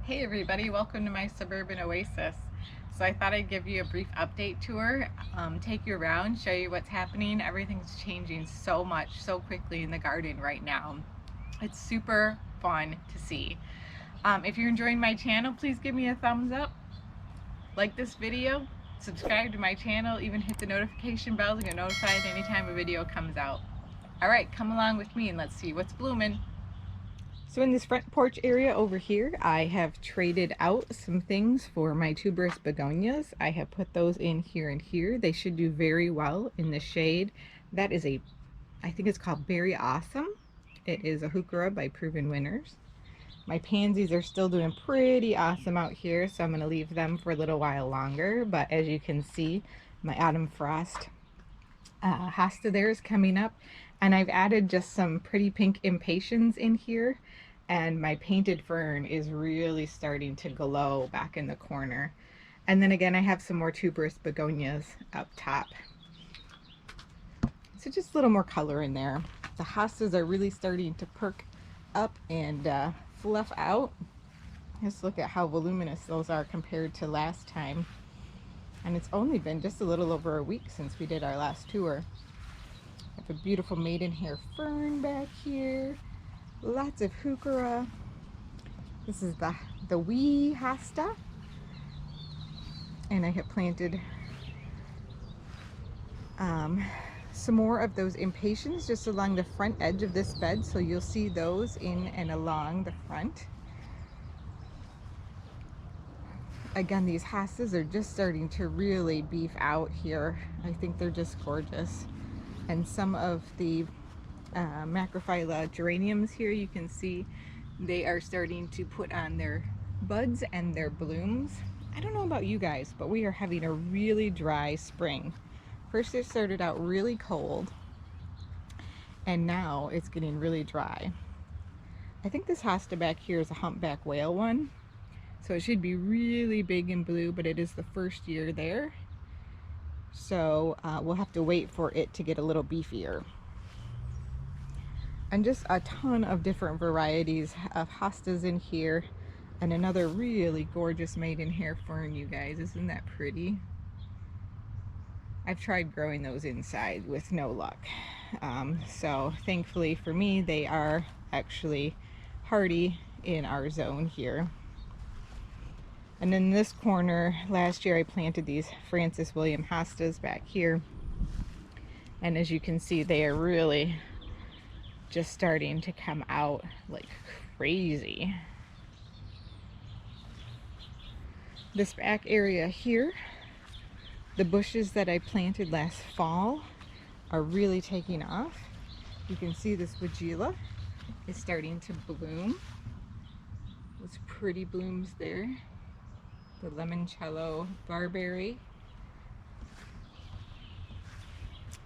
Hey everybody, welcome to my Suburban Oasis. So I thought I'd give you a brief update tour, take you around, show you what's happening. Everything's changing so much, so quickly in the garden right now. It's super fun to see. If you're enjoying my channel, please give me a thumbs up, like this video, subscribe to my channel, even hit the notification bell to get notified anytime a video comes out. Alright, come along with me and let's see what's blooming. So in this front porch area over here, I have traded out some things for my tuberous begonias. I have put those in here and here. They should do very well in the shade. That is I think it's called Berry Awesome. It is a heuchera by Proven Winners. My pansies are still doing pretty awesome out here, so I'm going to leave them for a little while longer. But as you can see, my autumn frost hosta there is coming up, and I've added just some pretty pink impatiens in here, and my painted fern is really starting to glow back in the corner. And then again, I have some more tuberous begonias up top, so just a little more color in there. The hostas are really starting to perk up and fluff out. Just look at how voluminous those are compared to last time. And it's only been just a little over a week since we did our last tour. I have a beautiful maidenhair fern back here. Lots of heuchera. This is the wee hosta. And I have planted some more of those impatiens just along the front edge of this bed. So you'll see those in and along the front. Again, these hostas are just starting to really beef out here. I think they're just gorgeous. And some of the macrophylla geraniums here, you can see they are starting to put on their buds and their blooms. I don't know about you guys, but we are having a really dry spring. First it started out really cold, and now it's getting really dry. I think this hosta back here is a humpback whale one. So it should be really big and blue, but it is the first year there. So we'll have to wait for it to get a little beefier. And just a ton of different varieties of hostas in here. And another really gorgeous maidenhair fern, you guys. Isn't that pretty? I've tried growing those inside with no luck. So thankfully for me, they are actually hardy in our zone here. And in this corner, last year I planted these Francis William hostas back here. And as you can see, they are really just starting to come out like crazy. This back area here, the bushes that I planted last fall are really taking off. You can see this Weigela is starting to bloom. Those pretty blooms there. The limoncello barberry,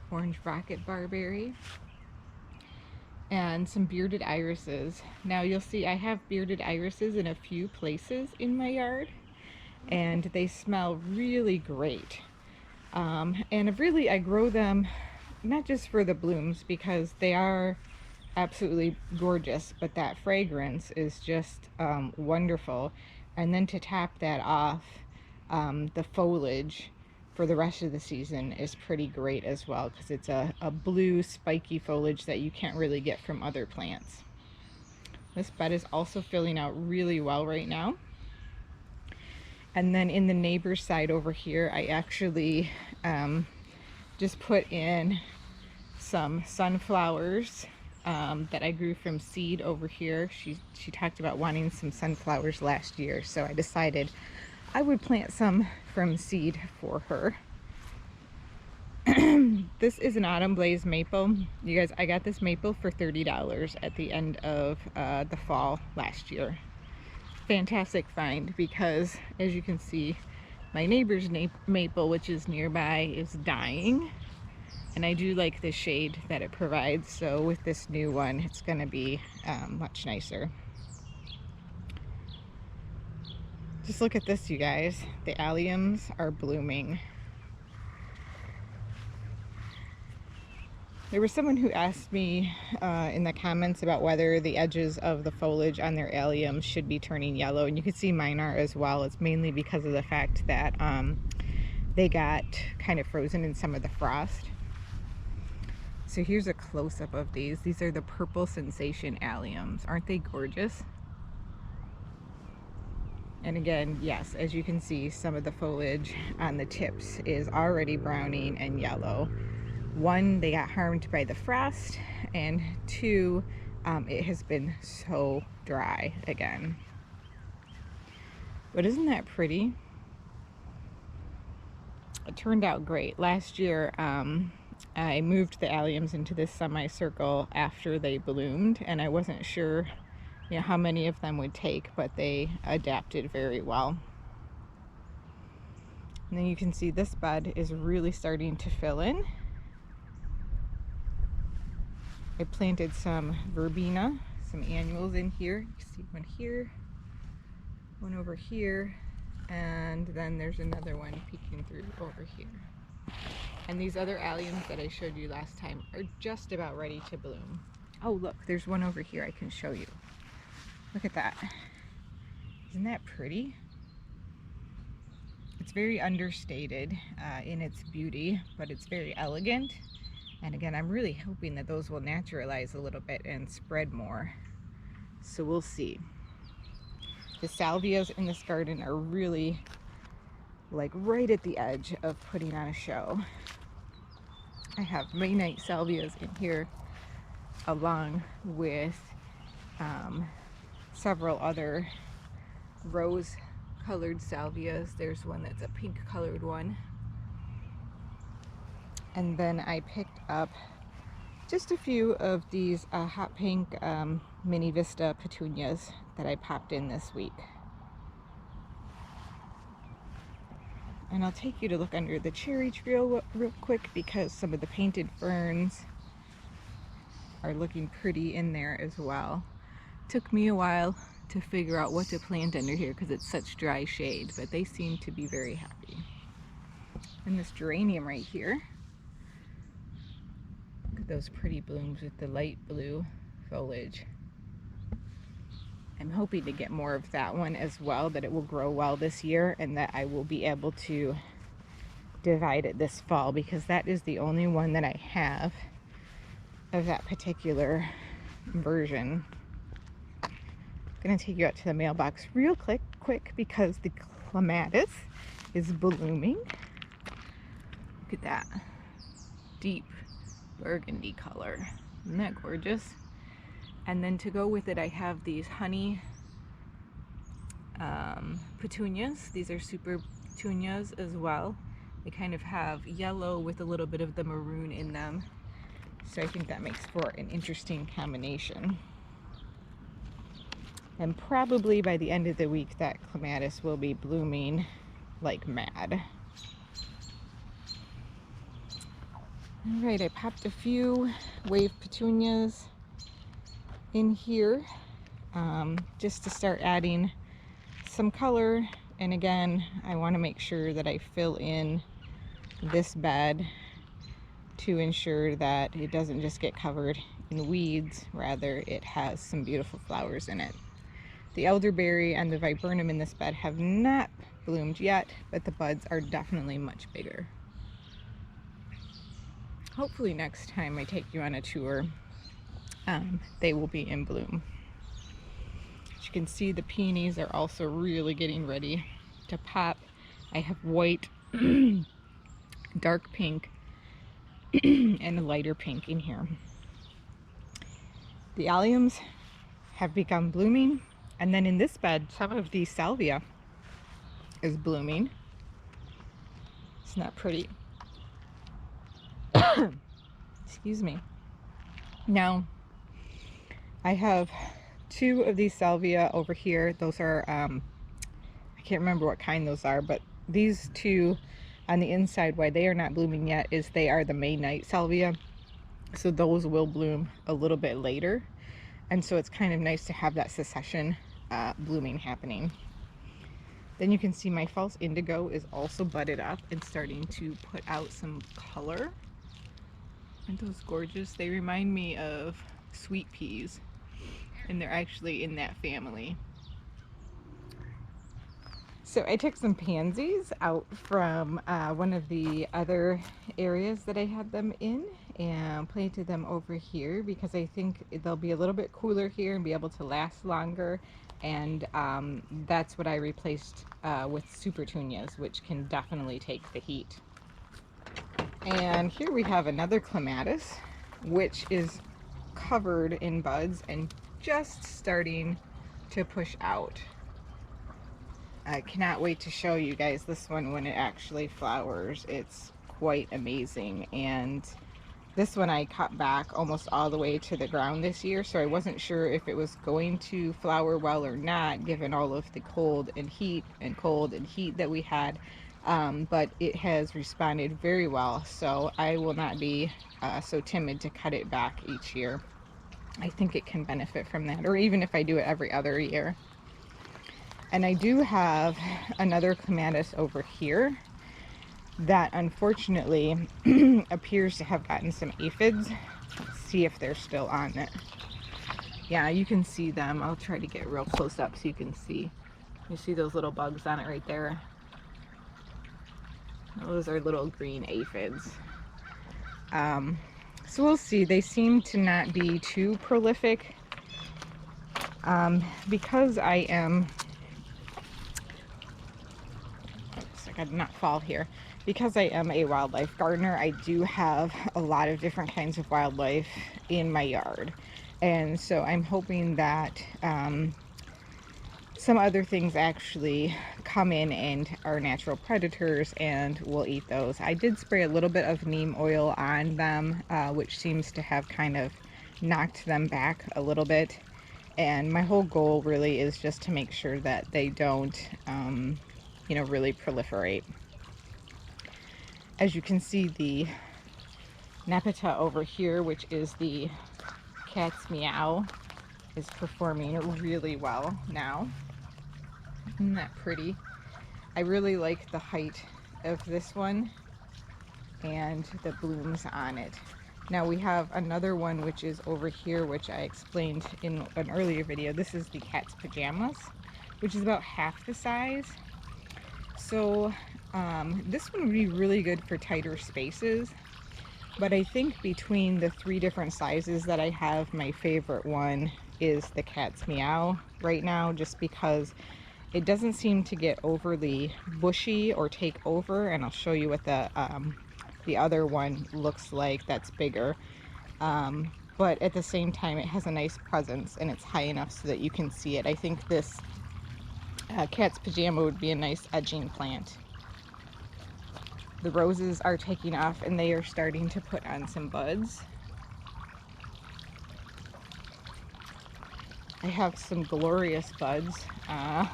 orange rocket barberry, and some bearded irises. Now you'll see I have bearded irises in a few places in my yard, and they smell really great. And I grow them not just for the blooms, because they are absolutely gorgeous, but that fragrance is just wonderful. And then to top that off, the foliage for the rest of the season is pretty great as well, because it's a blue spiky foliage that you can't really get from other plants. This bed is also filling out really well right now. And then in the neighbor's side over here, I actually just put in some sunflowers that I grew from seed over here. She talked about wanting some sunflowers last year, so I decided I would plant some from seed for her. This is an autumn blaze maple. You guys, I got this maple for $30 at the end of the fall last year. Fantastic find, because as you can see, my neighbor's maple, which is nearby, is dying. And I do like the shade that it provides, so with this new one, it's going to be much nicer. Just look at this, you guys. The alliums are blooming. There was someone who asked me in the comments about whether the edges of the foliage on their alliums should be turning yellow, and you can see mine are as well. It's mainly because of the fact that they got kind of frozen in some of the frost. So here's a close-up of these. These are the purple sensation alliums. Aren't they gorgeous? And again, yes, as you can see, some of the foliage on the tips is already browning and yellow. One, they got harmed by the frost, and two, it has been so dry again. But isn't that pretty? It turned out great. Last year, I moved the alliums into this semicircle after they bloomed, and I wasn't sure, you know, how many of them would take, but they adapted very well. And then you can see this bed is really starting to fill in. I planted some verbena, some annuals in here. You can see one here, one over here, and then there's another one peeking through over here. And these other alliums that I showed you last time are just about ready to bloom. Oh look, there's one over here I can show you. Look at that. Isn't that pretty? It's very understated in its beauty, but it's very elegant. And again, I'm really hoping that those will naturalize a little bit and spread more. So we'll see. The salvias in this garden are really like right at the edge of putting on a show. I have May night salvias in here along with several other rose colored salvias. There's one that's a pink colored one. And then I picked up just a few of these hot pink mini vista petunias that I popped in this week. And I'll take you to look under the cherry tree real quick, because some of the painted ferns are looking pretty in there as well. Took me a while to figure out what to plant under here because it's such dry shade, but they seem to be very happy. And this geranium right here, look at those pretty blooms with the light blue foliage. I'm hoping to get more of that one as well, that it will grow well this year and that I will be able to divide it this fall, because that is the only one that I have of that particular version. I'm going to take you out to the mailbox real quick because the Clematis is blooming. Look at that deep burgundy color. Isn't that gorgeous? And then to go with it, I have these honey petunias. These are super petunias as well. They kind of have yellow with a little bit of the maroon in them. So I think that makes for an interesting combination. And probably by the end of the week, that Clematis will be blooming like mad. All right, I popped a few wave petunias in here just to start adding some color. And again, I want to make sure that I fill in this bed to ensure that it doesn't just get covered in weeds, rather it has some beautiful flowers in it. The elderberry and the viburnum in this bed have not bloomed yet, but the buds are definitely much bigger. Hopefully next time I take you on a tour, they will be in bloom. As you can see, the peonies are also really getting ready to pop. I have white, dark pink, and a lighter pink in here. The alliums have begun blooming, and then in this bed, some of the salvia is blooming. Isn't that pretty? Excuse me. Now, I have two of these salvia over here. Those are, I can't remember what kind those are, but these two on the inside, why they are not blooming yet, is they are the May night salvia. So those will bloom a little bit later. And so it's kind of nice to have that succession blooming happening. Then you can see my false indigo is also budded up and starting to put out some color. Aren't those gorgeous? They remind me of sweet peas, and they're actually in that family. So I took some pansies out from one of the other areas that I had them in and planted them over here because I think they'll be a little bit cooler here and be able to last longer. And that's what I replaced with supertunias, which can definitely take the heat. And here we have another clematis, which is covered in buds and just starting to push out. I cannot wait to show you guys this one when it actually flowers. It's quite amazing. And this one I cut back almost all the way to the ground this year, so I wasn't sure if it was going to flower well or not, given all of the cold and heat that we had. But it has responded very well, so I will not be so timid to cut it back each year. I think it can benefit from that, or even if I do it every other year. And I do have another clematis over here that unfortunately appears to have gotten some aphids. Let's see if they're still on it. Yeah, you can see them. I'll try to get real close up so you can see. You see those little bugs on it right there? Those are little green aphids. So we'll see. They seem to not be too prolific. Because I am... Oops, I gotta not fall here. Because I am a wildlife gardener, I do have a lot of different kinds of wildlife in my yard. And so I'm hoping that some other things actually come in and are natural predators and will eat those. I did spray a little bit of neem oil on them, which seems to have kind of knocked them back a little bit. And my whole goal really is just to make sure that they don't, you know, really proliferate. As you can see, the Nepeta over here, which is the cat's meow, is performing really well now. Isn't that pretty? I really like the height of this one and the blooms on it. Now we have another one which is over here, which I explained in an earlier video. This is the cat's pajamas, which is about half the size. So this one would be really good for tighter spaces, but I think between the three different sizes that I have, my favorite one is the cat's meow right now, just because it doesn't seem to get overly bushy or take over. And I'll show you what the other one looks like that's bigger. But at the same time, it has a nice presence and it's high enough so that you can see it. I think this cat's pajama would be a nice edging plant. The roses are taking off and they are starting to put on some buds. I have some glorious buds. I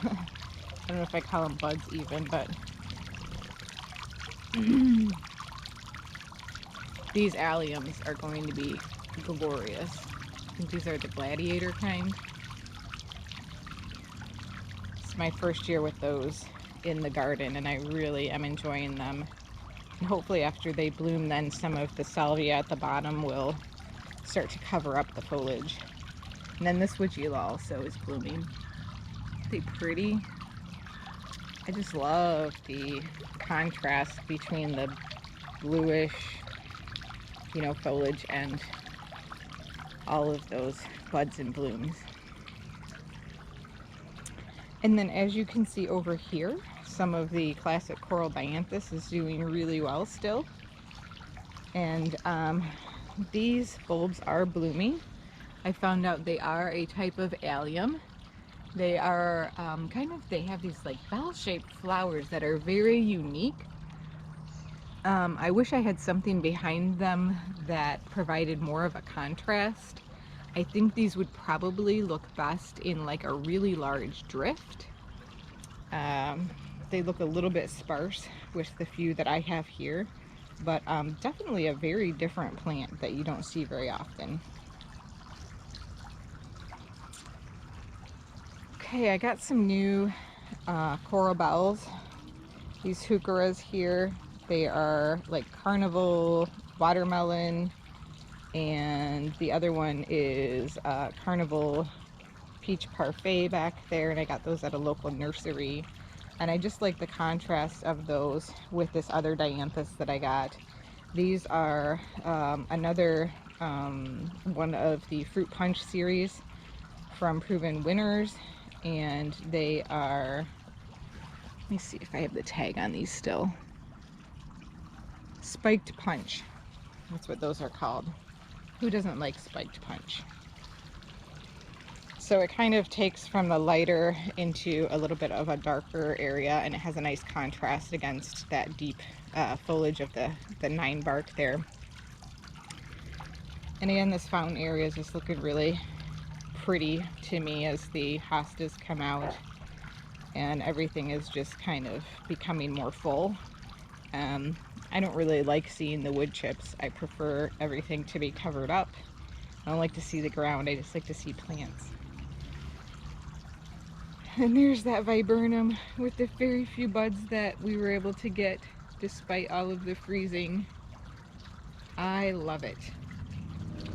don't know if I call them buds even, but these alliums are going to be glorious. I think these are the gladiator kind. It's my first year with those in the garden and I really am enjoying them. And hopefully after they bloom, then some of the salvia at the bottom will start to cover up the foliage. And then this woodula also is blooming. Aren't they pretty? I just love the contrast between the bluish, you know, foliage and all of those buds and blooms. And then as you can see over here, some of the classic coral dianthus is doing really well still. And these bulbs are blooming. I found out they are a type of allium. They are they have these like bell-shaped flowers that are very unique. I wish I had something behind them that provided more of a contrast. I think these would probably look best in like a really large drift. They look a little bit sparse with the few that I have here, but definitely a very different plant that you don't see very often. Okay, I got some new coral bells. These heucheras here, they are like carnival, watermelon, and the other one is Carnival Peach Parfait back there, and I got those at a local nursery. And I just like the contrast of those with this other dianthus that I got. These are another one of the fruit punch series from Proven Winners, and they are, let me see if I have the tag on these still. Spiked punch, that's what those are called. Who doesn't like spiked punch? So it kind of takes from the lighter into a little bit of a darker area, and it has a nice contrast against that deep foliage of the 9 bark there. And again, this fountain area is just looking really pretty to me as the hostas come out and everything is just kind of becoming more full. I don't really like seeing the wood chips. I prefer everything to be covered up. I don't like to see the ground, I just like to see plants. And there's that viburnum with the very few buds that we were able to get despite all of the freezing. I love it.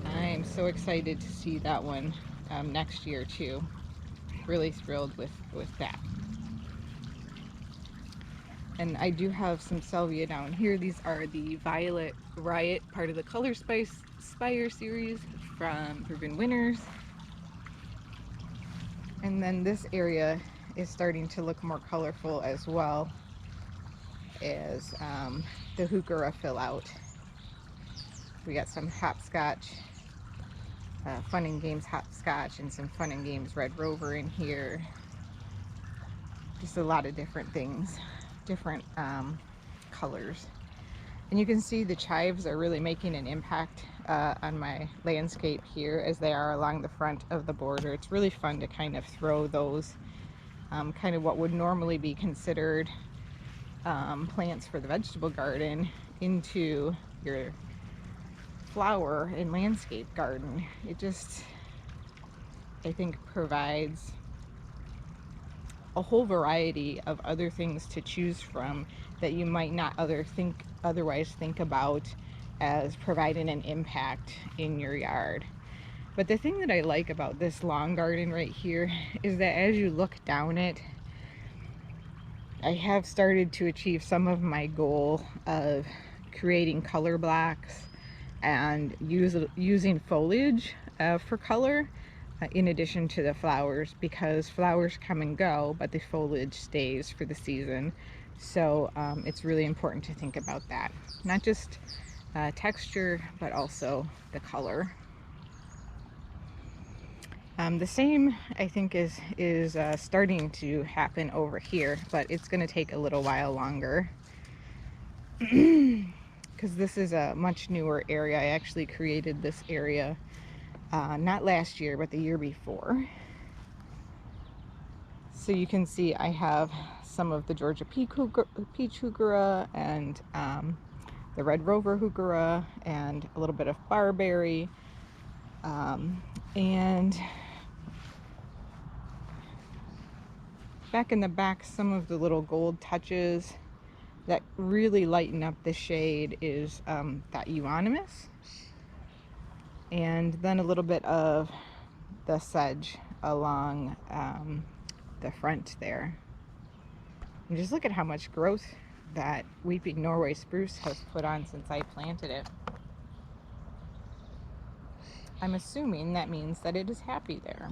I am so excited to see that one next year too. Really thrilled with that. And I do have some salvia down here. These are the Violet Riot, part of the Color Spire series from Proven Winners. And then this area is starting to look more colorful as well as the heuchera fill out. We got some hopscotch, Fun and Games hopscotch, and some Fun and Games Red Rover in here. Just a lot of different things, different colors. And you can see the chives are really making an impact on my landscape here, as they are along the front of the border. It's really fun to kind of throw those kind of what would normally be considered plants for the vegetable garden into your flower and landscape garden. It just, I think, provides a whole variety of other things to choose from that you might not otherwise think about as providing an impact in your yard. But the thing that I like about this lawn garden right here is that as you look down it, I have started to achieve some of my goal of creating color blocks and using foliage for color in addition to the flowers, because flowers come and go, but the foliage stays for the season. So it's really important to think about that. Not just texture, but also the color. The same, I think, is starting to happen over here, but it's going to take a little while longer. Because this is a much newer area. I actually created this area not last year, but the year before. So you can see I have some of the Georgia peach heuchera and the Red Rover heuchera and a little bit of barberry, and back in the back, some of the little gold touches that really lighten up the shade is that euonymus, and then a little bit of the sedge along the front there. And just look at how much growth that weeping Norway spruce has put on since I planted it. I'm assuming that means that it is happy there.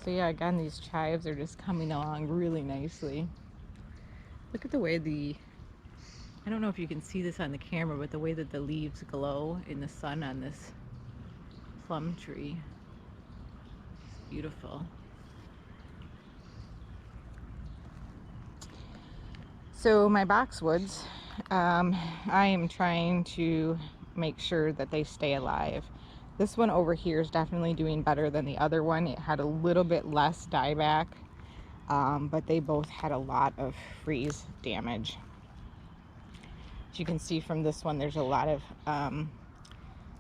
So yeah, again, these chives are just coming along really nicely. Look at the way I don't know if you can see this on the camera, but the way that the leaves glow in the sun on this plum tree. It's beautiful. So my boxwoods, I am trying to make sure that they stay alive. This one over here is definitely doing better than the other one. It had a little bit less dieback, but they both had a lot of freeze damage. As you can see from this one, there's a lot of,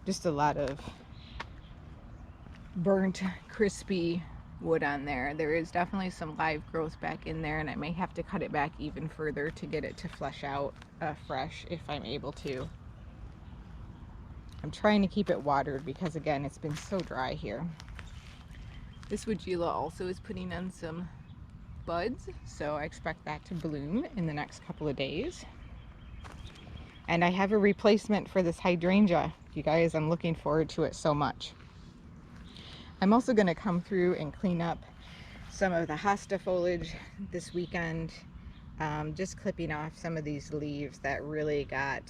just a lot of burnt, crispy wood on there. There is definitely some live growth back in there, and I may have to cut it back even further to get it to flesh out fresh if I'm able to. I'm trying to keep it watered because again, it's been so dry here. This Weigela also is putting on some buds, so I expect that to bloom in the next couple of days. And I have a replacement for this hydrangea. You guys, I'm looking forward to it so much. I'm also going to come through and clean up some of the hosta foliage this weekend, just clipping off some of these leaves that really got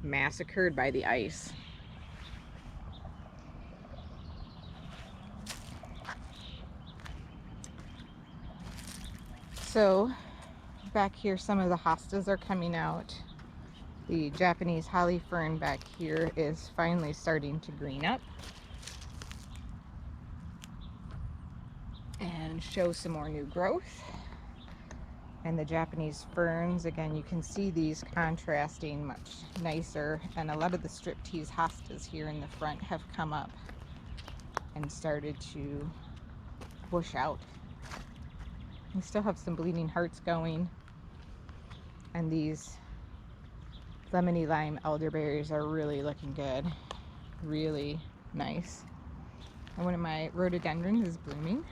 massacred by the ice. So back here, some of the hostas are coming out. The Japanese holly fern back here is finally starting to green up and show some more new growth. And the Japanese ferns, again, you can see these contrasting much nicer, and a lot of the striptease hostas here in the front have come up and started to bush out. We still have some bleeding hearts going, and these lemony lime elderberries are really looking good, really nice. And one of my rhododendrons is blooming.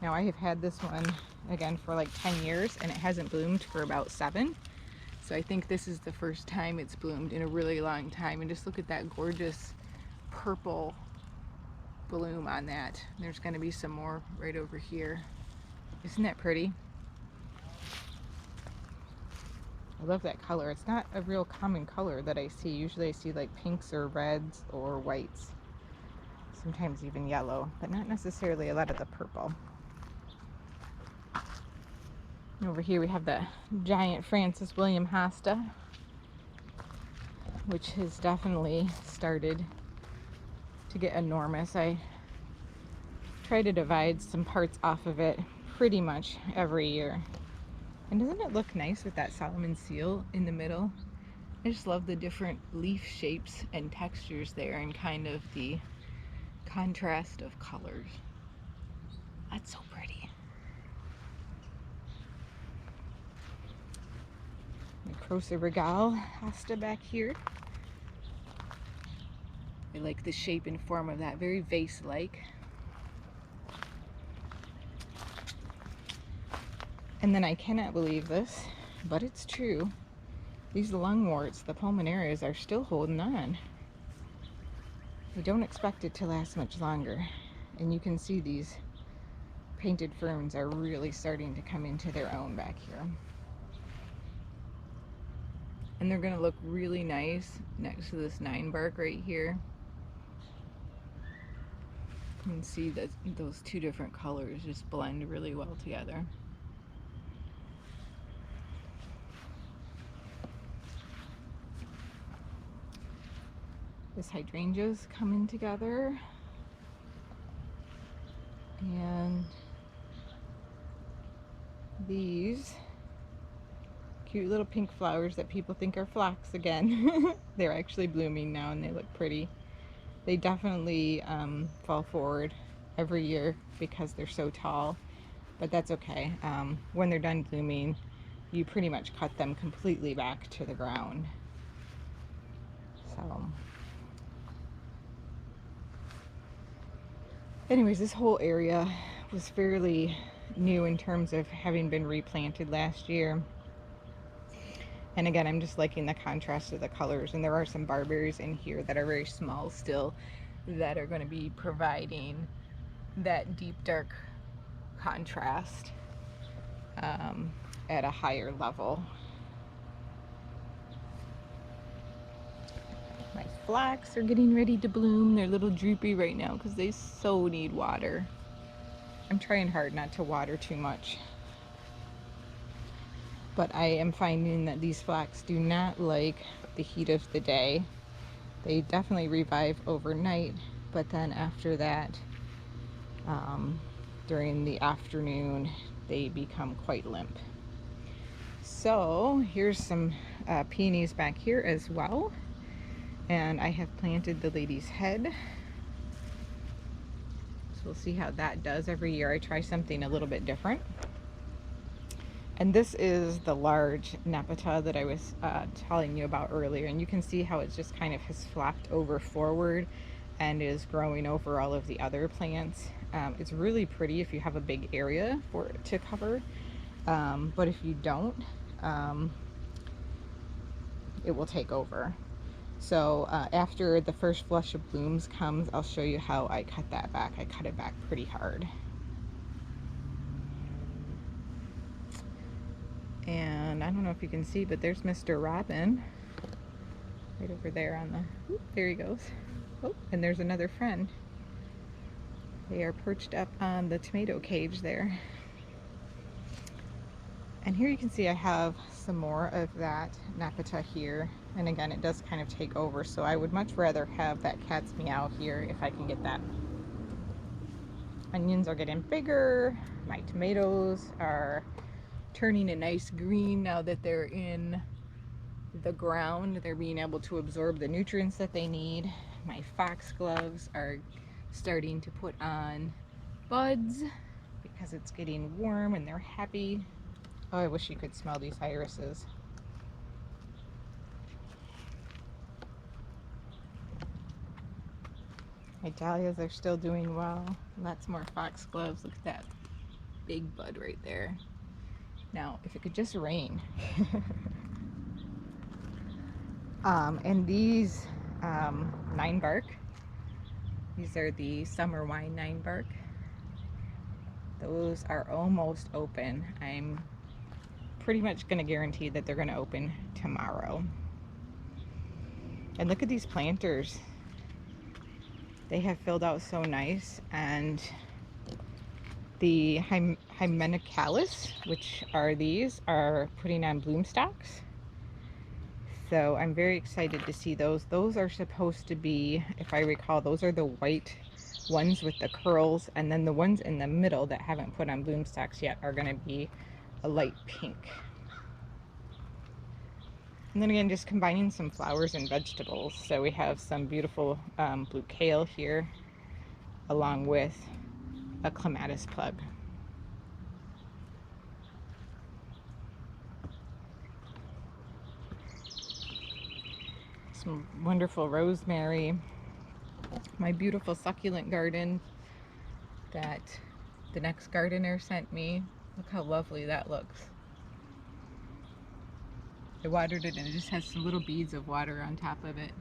Now I have had this one again for like 10 years and it hasn't bloomed for about 7. So I think this is the first time it's bloomed in a really long time. And just look at that gorgeous purple bloom on that. There's going to be some more right over here. Isn't that pretty? I love that color. It's not a real common color that I see. Usually I see like pinks or reds or whites. Sometimes even yellow, but not necessarily a lot of the purple. And over here we have the giant Francis William hosta, which has definitely started to get enormous. I try to divide some parts off of it pretty much every year. And doesn't it look nice with that Solomon seal in the middle? I just love the different leaf shapes and textures there and kind of the contrast of colors. That's so pretty. My Croce Regal hosta back here. I like the shape and form of that, very vase-like. And then I cannot believe this, but it's true. These lungworts, the pulmonarias, are still holding on. I don't expect it to last much longer. And you can see these painted ferns are really starting to come into their own back here. And they're going to look really nice next to this 9 bark right here. You can see that those two different colors just blend really well together. This hydrangeas coming together, and these cute little pink flowers that people think are phlox again. They're actually blooming now and they look pretty. They definitely fall forward every year because they're so tall, but that's okay. When they're done blooming, you pretty much cut them completely back to the ground. So anyways, this whole area was fairly new in terms of having been replanted last year. And again, I'm just liking the contrast of the colors. And there are some barberries in here that are very small still that are going to be providing that deep dark contrast at a higher level. My phlox are getting ready to bloom. They're a little droopy right now because they so need water. I'm trying hard not to water too much. But I am finding that these phlox do not like the heat of the day. They definitely revive overnight, but then after that, during the afternoon, they become quite limp. So here's some peonies back here as well. And I have planted the lady's head. So we'll see how that does. Every year I try something a little bit different. And this is the large Nepeta that I was telling you about earlier. And you can see how it just kind of has flopped over forward and is growing over all of the other plants. It's really pretty if you have a big area for it to cover. But if you don't, it will take over. So after the first flush of blooms comes, I'll show you how I cut that back. I cut it back pretty hard. And I don't know if you can see, but there's Mr. Robin right over there on the, there he goes. Oh, and there's another friend. They are perched up on the tomato cage there. And here you can see I have some more of that Nepeta here. And again, it does kind of take over, so I would much rather have that cat's meow here if I can get that. Onions are getting bigger. My tomatoes are turning a nice green now that they're in the ground. They're being able to absorb the nutrients that they need. My foxgloves are starting to put on buds because it's getting warm and they're happy. Oh, I wish you could smell these irises. My dahlias are still doing well. Lots more foxgloves. Look at that big bud right there. Now, if it could just rain. And these 9-bark, these are the summer wine 9-bark. Those are almost open. I'm pretty much going to guarantee that they're going to open tomorrow. And look at these planters. They have filled out so nice. And the Hymenicalis, which are these, are putting on bloom stalks. So I'm very excited to see those. Those are supposed to be, if I recall, those are the white ones with the curls, and then the ones in the middle that haven't put on bloom stalks yet are going to be a light pink. And then again, just combining some flowers and vegetables. So we have some beautiful blue kale here, along with a Clematis plug. Some wonderful rosemary. My beautiful succulent garden that the next gardener sent me. Look how lovely that looks. I watered it and it just has some little beads of water on top of it.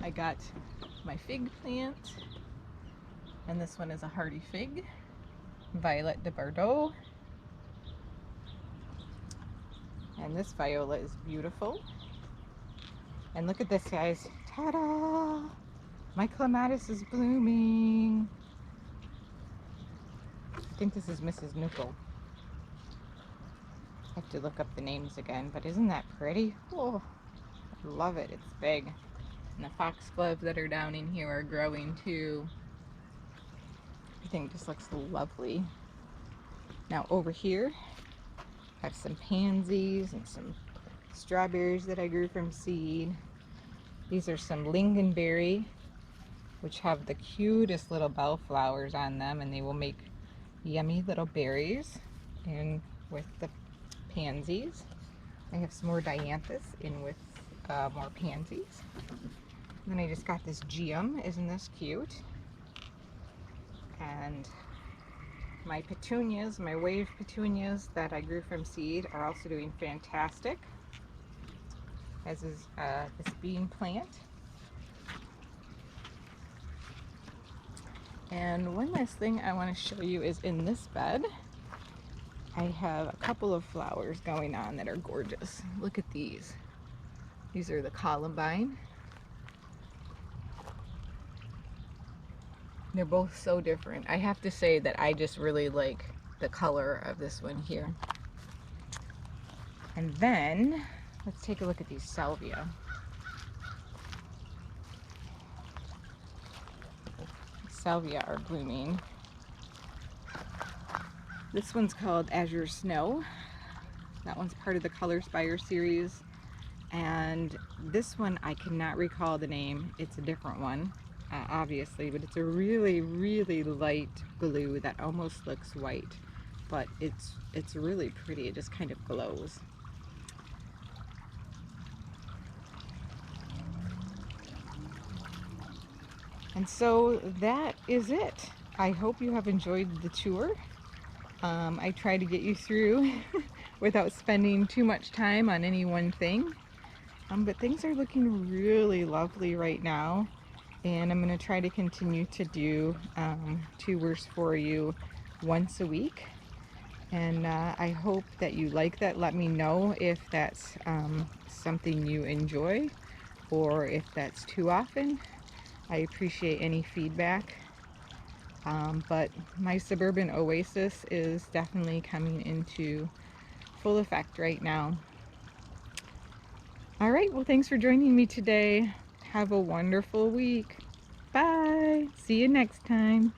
I got my fig plant, and this one is a hardy fig, Violet de Bordeaux. And this viola is beautiful. And look at this, guys. Ta-da! My Clematis is blooming. I think this is Mrs. Nuckel. I have to look up the names again, but isn't that pretty? Oh, I love it. It's big. And the foxgloves that are down in here are growing too. Everything just looks lovely. Now over here, I have some pansies and some strawberries that I grew from seed. These are some lingonberry, which have the cutest little bellflowers on them, and they will make yummy little berries. And with the pansies, I have some more dianthus in with more pansies. And then I just got this geum. Isn't this cute? And my petunias, my wave petunias that I grew from seed, are also doing fantastic, as is this bean plant. And one last thing I want to show you is in this bed, I have a couple of flowers going on that are gorgeous. Look at these. These are the columbine. They're both so different. I have to say that I just really like the color of this one here. And then let's take a look at these salvia. Salvia are blooming. This one's called Azure Snow. That one's part of the Color Spire series. And this one, I cannot recall the name. It's a different one. obviously, but it's a really, really light blue that almost looks white, but it's really pretty. It just kind of glows. And so that is it. I hope you have enjoyed the tour. I try to get you through without spending too much time on any one thing. But things are looking really lovely right now, and I'm going to try to continue to do tours for you once a week. And I hope that you like that. Let me know if that's something you enjoy or if that's too often. I appreciate any feedback. But my Suburban Oasis is definitely coming into full effect right now. All right, well, thanks for joining me today. Have a wonderful week. Bye. See you next time.